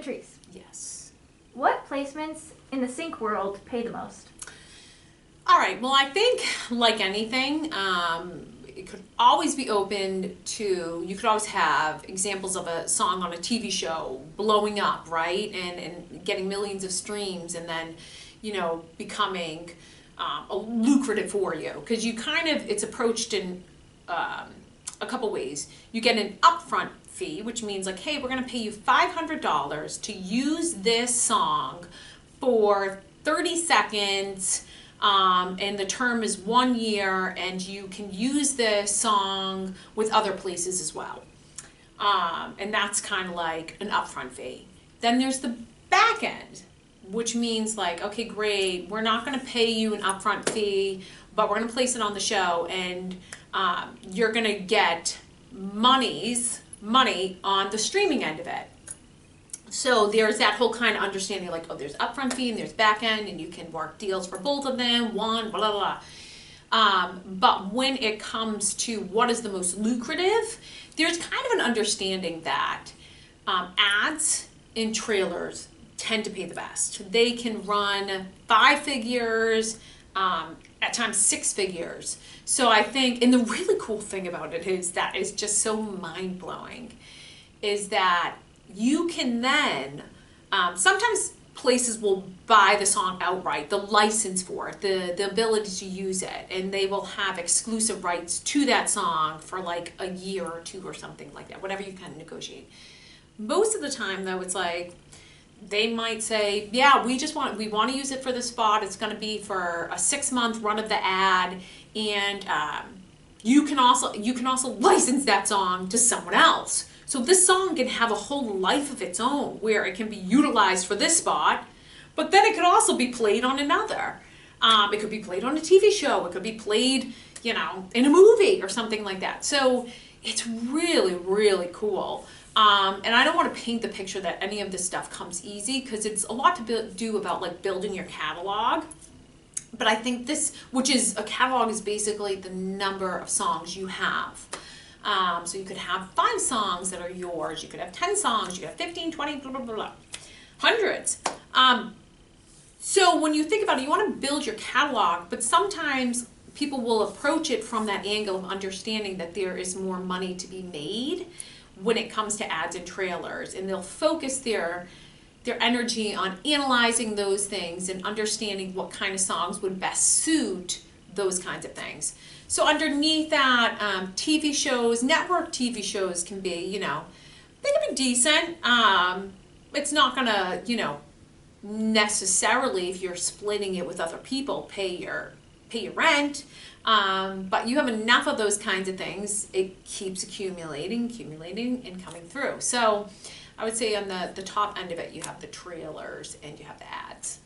Patrice. Yes. What placements in the sync world pay the most? All right, well, I think like anything, it could always be open to, you could always have examples of a song on a TV show blowing up, right? And getting millions of streams and then, becoming lucrative for you. Because it's approached in a couple ways. You get an upfront fee, which means like, hey, we're going to pay you $500 to use this song for 30 seconds. And the term is 1 year, and you can use this song with other places as well. And that's kind of like an upfront fee. Then there's the back end, which means like, okay, great, we're not going to pay you an upfront fee, but we're going to place it on the show, and you're going to get money on the streaming end of it. So there's that whole kind of understanding like, oh, there's upfront fee and there's back end, and you can work deals for both of them, blah, blah, blah. But when it comes to what is the most lucrative, there's kind of an understanding that ads and trailers tend to pay the best. They can run 5 figures, at times 6 figures. So I think, and the really cool thing about it is that is just so mind-blowing, is that you can then, sometimes places will buy the song outright, the license for it, the ability to use it, and they will have exclusive rights to that song for like a year or 2 or something like that, whatever you can negotiate. Most of the time though, it's like, they might say, yeah, we want to use it for the spot, it's going to be for a 6-month run of the ad, and you can also license that song to someone else. So this song can have a whole life of its own where it can be utilized for this spot, but then it could also be played on another. It could be played on a TV show. It could be played, in a movie or something like that. So it's really, really cool. And I don't want to paint the picture that any of this stuff comes easy, because it's a lot to do about like building your catalog. But I think a catalog is basically the number of songs you have. So you could have 5 songs that are yours, you could have 10 songs, you could have 15, 20, blah, blah, blah, blah. Hundreds. So when you think about it, you want to build your catalog, but sometimes people will approach it from that angle of understanding that there is more money to be made when it comes to ads and trailers, and they'll focus their energy on analyzing those things and understanding what kind of songs would best suit those kinds of things. So underneath that, TV shows, network TV shows can be, they can be decent. It's not gonna, necessarily, if you're splitting it with other people, pay your rent. But you have enough of those kinds of things, it keeps accumulating, and coming through. So I would say on the top end of it, you have the trailers and you have the ads.